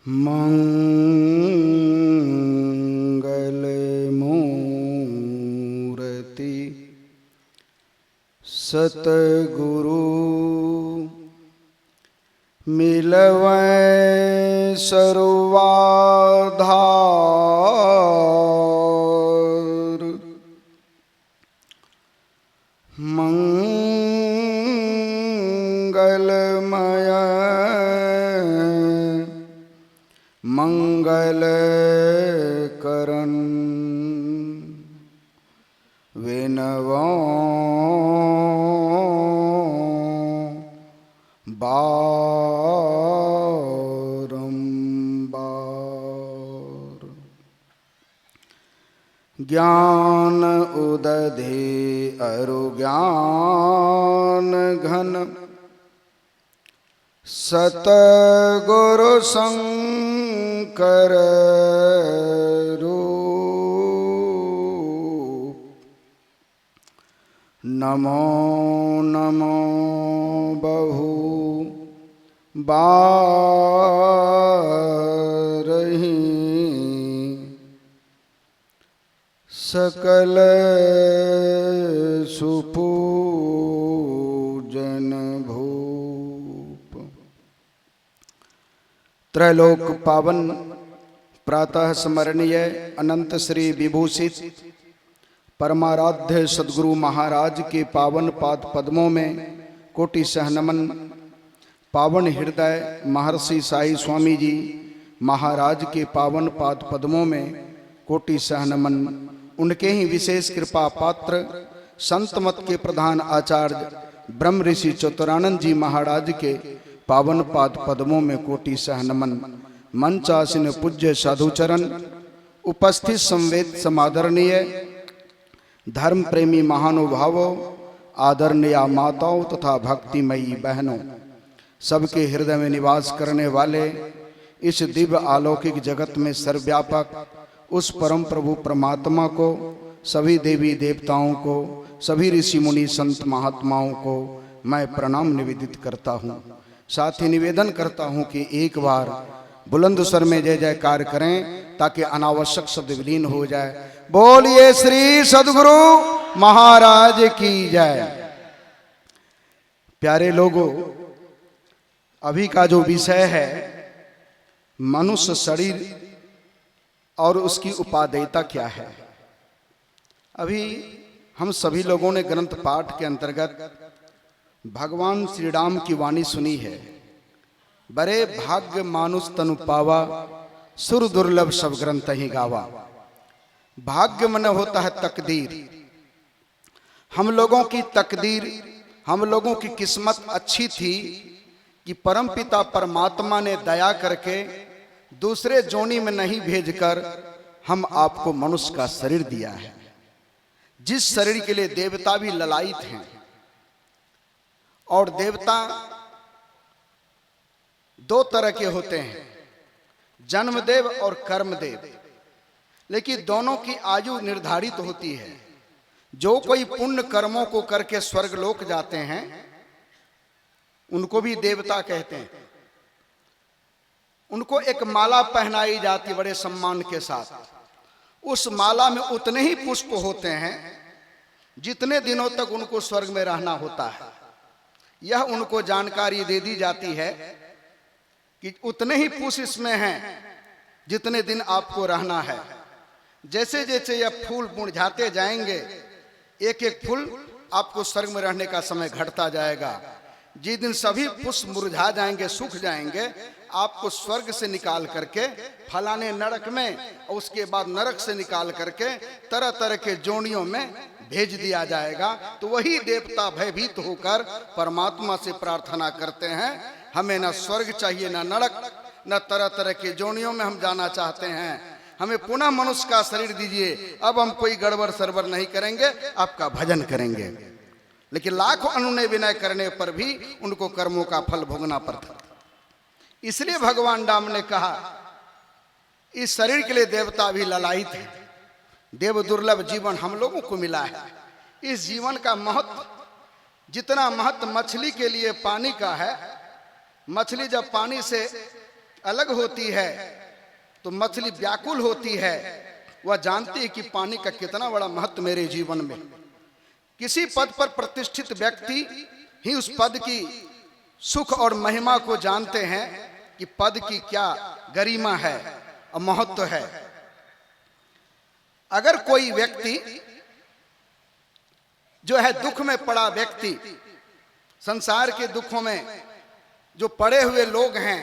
मंगलमूर्ति सतगुरु मिलवै सर्वाधार। मंगलमय मंगल करन विनवो बारंबार। ज्ञान उदधि अरु ज्ञान घन सतगुरु शंकर रूप। नमो नमो बहु बारहि सकल सुपूजन भूप। त्रैलोक पावन प्रातः स्मरणीय अनंत श्री विभूषित परमाराध्य सद्गुरु महाराज के पावन पाद पद्मों में कोटि सह नमन। पावन हृदय महर्षि साई स्वामी जी महाराज के पावन पाद पद्मों में कोटि सह नमन। उनके ही विशेष कृपा पात्र संत मत के प्रधान आचार्य ब्रह्म ऋषि चतुरानंद जी महाराज के पावन पाद पद्मों में कोटि सह नमन। मंचासीन पूज्य साधुचरण उपस्थित संवेद समादरणीय धर्म प्रेमी महानुभावों आदरणीय माताओं तथा भक्तिमयी बहनों, सबके हृदय में निवास करने वाले इस दिव्य अलौकिक जगत में सर्वव्यापक उस परम प्रभु परमात्मा को, सभी देवी देवताओं को, सभी ऋषि मुनि संत महात्माओं को मैं प्रणाम निवेदित करता हूँ। साथ ही निवेदन करता हूँ कि एक बार बुलंद स्वर में जय जयकार करें ताकि अनावश्यक शब्द विलीन हो जाए। बोलिए श्री सद्गुरु महाराज की जय। प्यारे लोगों, अभी का जो विषय है मनुष्य शरीर और उसकी उपादेयता क्या है। अभी हम सभी लोगों ने ग्रंथ पाठ के अंतर्गत भगवान श्री राम की वाणी सुनी है। बड़े भाग्य मानुष तनु पावा, सुर दुर्लभ सब ग्रंथ ही गावा। भाग्य मन होता है तकदीर। हम लोगों की तकदीर, हम लोगों की किस्मत अच्छी थी कि परमपिता परमात्मा ने दया करके दूसरे जोनी में नहीं भेजकर हम आपको मनुष्य का शरीर दिया है, जिस शरीर के लिए देवता भी ललायित हैं। और देवता दो तरह के होते हैं, जन्मदेव और कर्मदेव, लेकिन दोनों की आयु निर्धारित होती है। जो कोई पुण्य कर्मों को करके स्वर्गलोक जाते हैं उनको भी देवता कहते हैं। उनको एक माला पहनाई जाती बड़े सम्मान के साथ। उस माला में उतने ही पुष्प होते हैं जितने दिनों तक उनको स्वर्ग में रहना होता है। यह उनको जानकारी दे दी जाती है कि उतने ही पुष्प इसमें हैं जितने दिन आपको रहना है। जैसे जैसे यह फूल मुरझाते जाएंगे, एक एक फूल आपको स्वर्ग में रहने का समय घटता जाएगा। जिस दिन सभी पुष्प मुरझा जाएंगे, सूख जाएंगे, आपको स्वर्ग से निकाल करके फलाने नरक में और उसके बाद नरक से निकाल करके तरह तरह के जोनियों में भेज दिया जाएगा। तो वही देवता भयभीत होकर परमात्मा से प्रार्थना करते हैं, हमें न स्वर्ग चाहिए न नरक, न तरह तरह के जोनियों में हम जाना चाहते हैं, हमें पुनः मनुष्य का शरीर दीजिए। अब हम कोई गड़बड़ सरबर नहीं करेंगे, आपका भजन करेंगे। लेकिन लाखों अनुनय विनय करने पर भी उनको कर्मों का फल भोगना पड़ता। इसलिए भगवान राम ने कहा इस शरीर के लिए देवता भी ललायित है। देव दुर्लभ जीवन हम लोगों को मिला है। इस जीवन का महत्व, जितना महत्व मछली के लिए पानी का है, मछली जब पानी से अलग होती है तो मछली व्याकुल होती है। वह जानती है कि पानी का कितना बड़ा महत्व मेरे जीवन में। किसी पद पर प्रतिष्ठित व्यक्ति ही उस पद की सुख और महिमा को जानते हैं कि पद की क्या गरिमा है और महत्व है। अगर कोई व्यक्ति जो है दुख में पड़ा व्यक्ति, संसार के दुखों में जो पड़े हुए लोग हैं,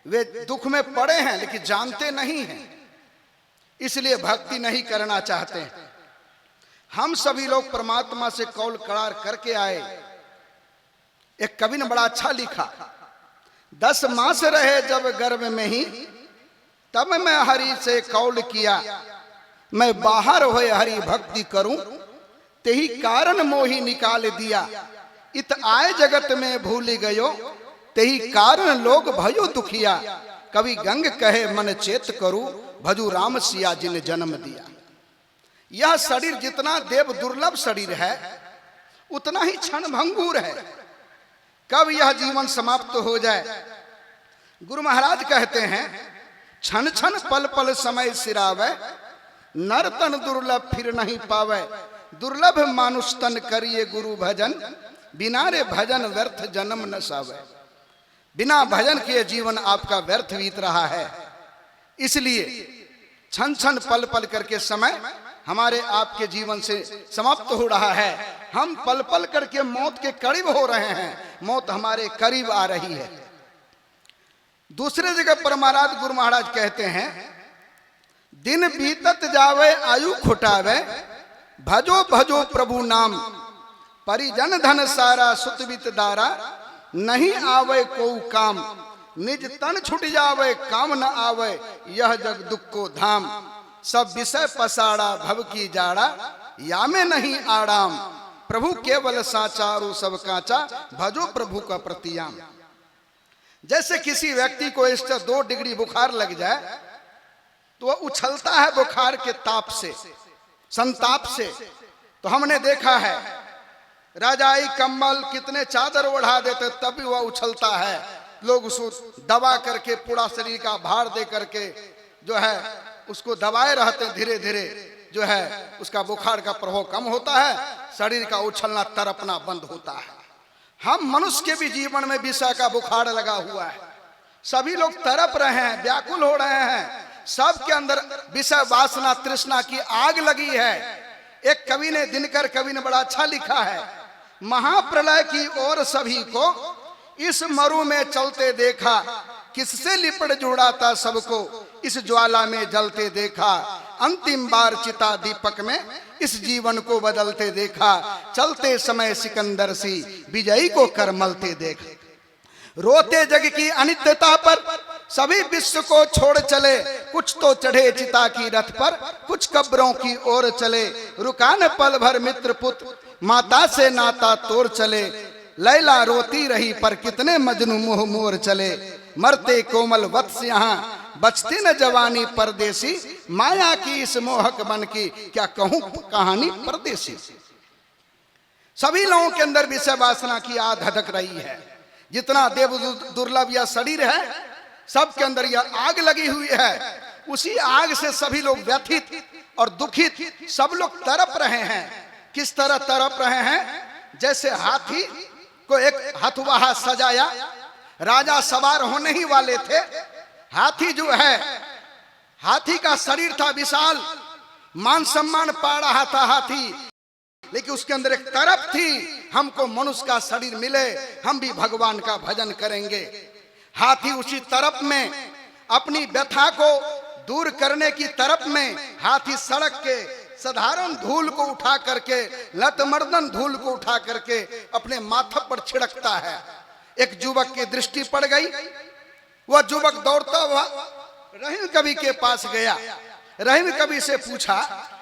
वे दुख में पड़े हैं लेकिन जानते नहीं हैं, इसलिए भक्ति नहीं करना चाहते हैं। हम सभी लोग परमात्मा से कौल करार करके आए। एक कवि ने बड़ा अच्छा लिखा, 10 मास रहे जब गर्भ में ही, तब मैं हरि से कौल किया, मैं बाहर होए हरि भक्ति करूं, तेही कारण मोही निकाल दिया, इत आए जगत में भूल गयो, तेही कारण लोग भयो दुखिया, कवि गंग कहे मन चेत करूं, भजू राम सिया जिन जन्म दिया। यह शरीर जितना देव दुर्लभ शरीर है उतना ही क्षण भंगुर है। कब यह जीवन समाप्त हो जाए। गुरु महाराज कहते हैं, क्षण क्षण पल पल समय सिरावे, नर तन दुर्लभ फिर नहीं पावे, दुर्लभ मानुष तन करिए गुरु भजन, बिना रे भजन व्यर्थ जन्म न सावे। बिना भजन के जीवन आपका व्यर्थ बीत रहा है। इसलिए क्षण क्षण पल पल करके समय हमारे आपके जीवन से समाप्त हो रहा है। हम पल पल करके मौत के करीब हो रहे हैं, मौत हमारे करीब आ रही है। दूसरे जगह परमाराध गुरु महाराज कहते हैं, दिन बीतत जावे आयु खुटावे, भजो भजो प्रभु नाम, परिजन धन सारा सुतवित दारा, नहीं आवे को काम, निज तन छुट जावे काम न आवे, यह जग दुख को धाम, सब विषय पसाड़ा भव की जाड़ा, या में नहीं आराम, प्रभु केवल साचारू सब काचा, भजो प्रभु का प्रतियाम। जैसे किसी व्यक्ति को इस 2 डिग्री बुखार लग जाए तो वह उछलता है बुखार के ताप से, संताप से। तो हमने देखा है राजाई कंबल कितने चादर ओढ़ा देते तब भी वह उछलता है। लोग उसको दबा करके पूरा शरीर का भार दे करके जो है उसको दबाए रहते, धीरे धीरे जो है उसका बुखार का प्रभाव कम होता है, शरीर का उछलना तरपना बंद होता है। हम मनुष्य के भी जीवन में विषय का बुखार लगा हुआ है। सभी लोग तरप रहे हैं, व्याकुल हो रहे हैं, सबके अंदर विषय वासना तृष्णा की आग लगी है। एक कवि ने, दिनकर कवि ने बड़ा अच्छा लिखा है, महाप्रलय की ओर सभी को इस मरु में चलते देखा, किससे लिपट जुड़ा था सबको इस ज्वाला में जलते देखा, अंतिम बार चिता दीपक में इस जीवन को बदलते देखा, चलते समय सिकंदर सी विजयी को करमलते देखा। रोते जग की अनित्यता पर सभी विश्व को छोड़ चले, कुछ तो चढ़े चिता की रथ पर, कुछ कब्रों की ओर चले, रुका न पल भर मित्र पुत्र, माता से नाता तोड़ चले, लैला रोती रही पर कितने मजनू मोह मोर चले, मरते कोमल वत्स यहाँ बचती न जवानी परदेसी, माया की इस मोहक मन की क्या कहूं कहानी परदेसी। सभी लोगों के अंदर विषय वासना की आग धधक रही है। जितना देव दुर्लभ यह शरीर है सबके अंदर यह आग लगी हुई है। उसी आग से सभी लोग व्यथित और दुखित सब लोग तड़प रहे हैं। किस तरह तड़प रहे हैं? जैसे हाथी को एक हथवाहा सजाया, राजा सवार होने ही वाले थे। हाथी जो है, हाथी का शरीर था विशाल, मान सम्मान पा रहा था हाथी, लेकिन उसके अंदर एक तरफ थी, हमको मनुष्य का शरीर मिले, हम भी भगवान का भजन करेंगे। हाथी उसी तरफ में अपनी व्यथा को दूर करने की तरफ में हाथी सड़क के साधारण धूल को उठा करके, लतमर्दन धूल को उठा करके अपने माथे पर छिड़कता है। एक युवक की दृष्टि पड़ गई, वह युवक दौड़ता हुआ रहीम कवि के पास गया। रहीम कवि से पूछा,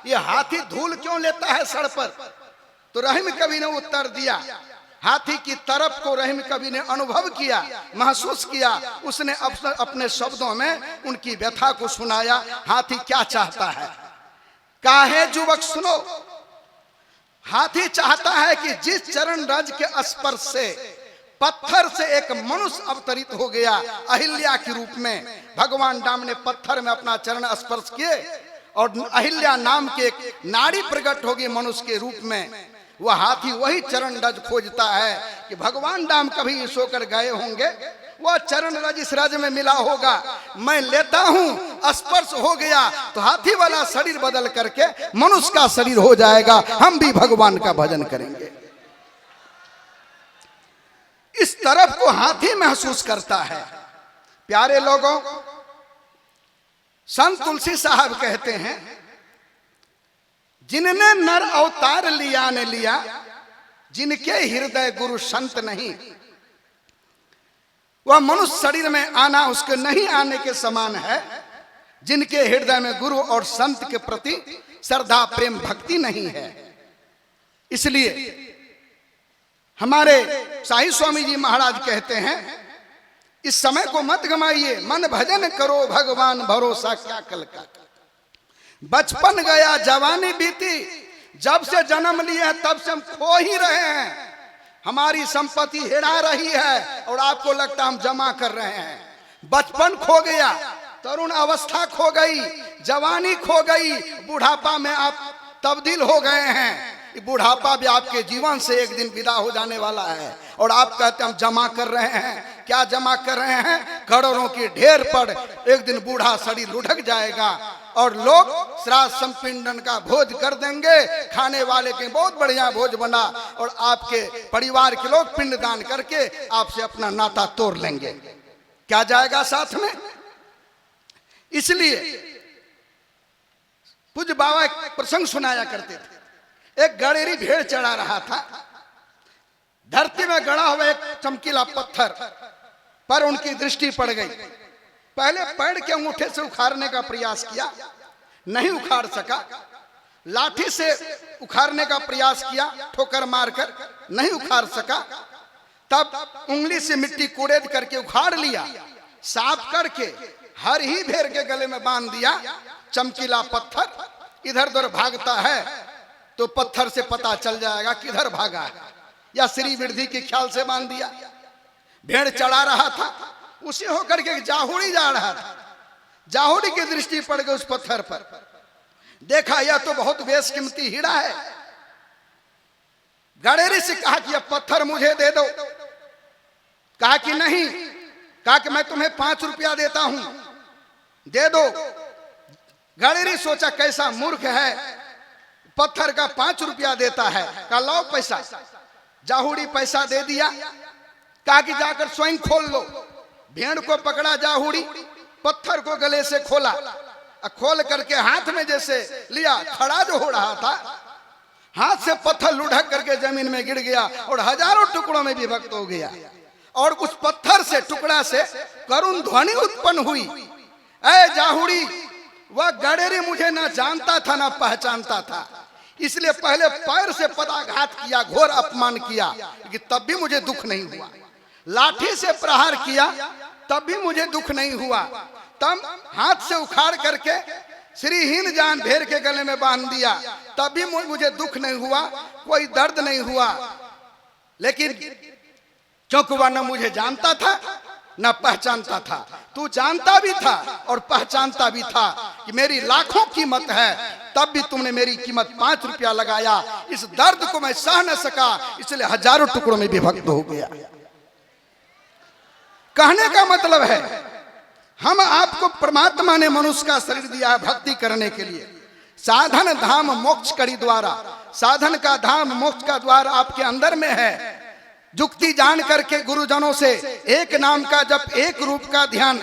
ये हाथी धूल क्यों लेता है सर पर? तो रहीम कवि ने उत्तर दिया। हाथी की तरफ को रहीम कवि ने अनुभव किया, महसूस किया। उसने अपने शब्दों में उनकी व्यथा को सुनाया। हाथी क्या चाहता है? काहे युवक सुनो, हाथी चाहता है कि जिस चरण रज के स्पर्श से पत्थर से एक मनुष्य अवतरित हो गया अहिल्या के रूप में। भगवान राम ने पत्थर में अपना चरण स्पर्श किए और अहिल्या नाम के एक नारी प्रकट होगी मनुष्य के रूप में। वह हाथी वही चरण रज खोजता है कि भगवान राम कभी इस होकर गए होंगे, वह चरण रज इस रज में मिला होगा, मैं लेता हूं, स्पर्श हो गया तो हाथी वाला शरीर बदल करके मनुष्य का शरीर हो जाएगा, हम भी भगवान का भजन करेंगे। इस तरफ को हाथी महसूस करता है। प्यारे लोगों, संत तुलसी साहब कहते हैं, जिनने नर अवतार लिया ने लिया, जिनके हृदय गुरु संत नहीं, वह मनुष्य शरीर में आना उसके नहीं आने के समान है। जिनके हृदय में गुरु और संत के प्रति श्रद्धा प्रेम भक्ति नहीं है। इसलिए हमारे साईं स्वामी जी महाराज कहते हैं, इस समय को मत गमाइए, मन भजन करो भगवान भरोसा क्या कल का। बचपन गया जवानी बीती, जब से जन्म लिए हैं तब से हम खो ही रहे हैं। हमारी संपत्ति हेरा रही है और आपको लगता हम जमा कर रहे हैं। बचपन खो गया, तरुण अवस्था खो गई, जवानी खो गई, बुढ़ापा में आप तब्दील हो गए हैं। बुढ़ापा भी आपके जीवन से एक दिन विदा हो जाने वाला है और आप कहते हम जमा कर रहे हैं। क्या जमा कर रहे हैं? करोड़ों की ढेर पर एक दिन बूढ़ा शरीर लुढ़क जाएगा और लोग श्राद्ध संपिंडन का भोज कर देंगे। खाने वाले के बहुत बढ़िया भोज बना और आपके परिवार के लोग पिंडदान करके आपसे अपना नाता तोड़ लेंगे। क्या जाएगा साथ में? इसलिए पूज्य बाबा एक प्रसंग सुनाया करते थे। एक गड़ेरी भेड़ चढ़ा रहा था, धरती में गड़ा हुआ एक चमकीला पत्थर पर उनकी दृष्टि पड़ गई। पहले पैर के अंगूठे से उखाड़ने का प्रयास किया, नहीं उखाड़ सका। लाठी से उखाड़ने का प्रयास किया, ठोकर मारकर नहीं उखाड़ सका। तब उंगली से मिट्टी कुड़ेद करके उखाड़ लिया, साफ करके हर ही भेड़ के गले में बांध दिया। चमकीला पत्थर इधर उधर भागता है तो पत्थर से पता चल जाएगा किधर भागा है, या श्री वृद्धि के ख्याल से बांध दिया। भेड़ चढ़ा रहा था, उसे होकर के जाहुड़ी जा रहा था। जाहुड़ी की दृष्टि पड़ गई उस पत्थर पर, देखा यह तो बहुत बेशकीमती हीरा है। गड़ेरी से कहा कि यह पत्थर मुझे दे दो। कहा कि नहीं। कहा कि मैं तुम्हें 5 रुपया देता हूं, दे दो। गड़ेरी सोचा कैसा मूर्ख है, पत्थर का 5 रुपया देता है। कहा लो पैसा। जाहुड़ी पैसा दे दिया। कहा कि जाकर स्वयं खोल लो। भेड़ को पकड़ा जाहुड़ी, पत्थर को गले से खोला, खोल करके हाथ में जैसे लिया, खड़ा जो हो रहा था, हाथ से पत्थर लुढ़क करके जमीन में गिर गया और हजारों टुकड़ों में विभक्त हो गया। और उस पत्थर से, टुकड़ा से करुण ध्वनि उत्पन्न हुई, ऐ जाहुड़ी, वह गड़ेरी मुझे ना जानता था ना पहचानता था, इसलिए पहले पैर से पदाघात किया, घोर अपमान किया, कि तब भी मुझे दुख नहीं हुआ। लाठी से प्रहार किया, तब भी मुझे दुख नहीं हुआ। तब हाथ से उखाड़ करके श्रीहीन जान भेड़ के गले में बांध दिया, तब भी मुझे दुख नहीं हुआ, कोई दर्द नहीं हुआ। लेकिन क्योंकि वह न मुझे जानता था न पहचानता था। तू जानता भी था और पहचानता भी था कि मेरी लाखों कीमत है, तब भी तुमने मेरी कीमत 5 रुपया लगाया। इस दर्द को मैं सह न सका, इसलिए हजारों टुकड़ों में विभक्त हो गया। कहने का मतलब है, हम आपको परमात्मा ने मनुष्य का शरीर दिया है भक्ति करने के लिए। साधन धाम मोक्ष करी द्वारा, साधन का धाम मोक्ष का द्वार आपके अंदर में है। जुक्ति जान करके गुरुजनों से एक नाम का जब, एक रूप का ध्यान,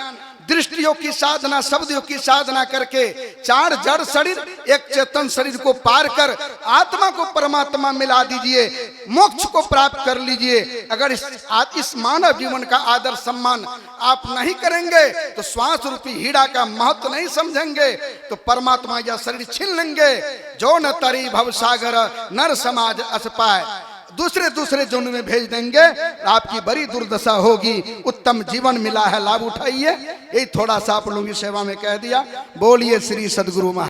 दृष्टियों की साधना, शब्दों की साधना करके 4 जड़ शरीर एक चेतन शरीर को पार कर आत्मा को परमात्मा मिला दीजिए, मोक्ष को प्राप्त कर लीजिए। अगर इस मानव जीवन का आदर सम्मान आप नहीं करेंगे तो श्वास रूपी हीरा का महत्व नहीं समझेंगे तो परमात्मा यह शरीर छीन लेंगे। जो न तरी भवसागर नर समाज अस पाए, दूसरे जन्म में भेज देंगे, आपकी बड़ी दुर्दशा होगी। उत्तम जीवन मिला है, लाभ उठाइए। यही थोड़ा सा आप लोगों की सेवा में कह दिया। बोलिए श्री सद्गुरु महाराज।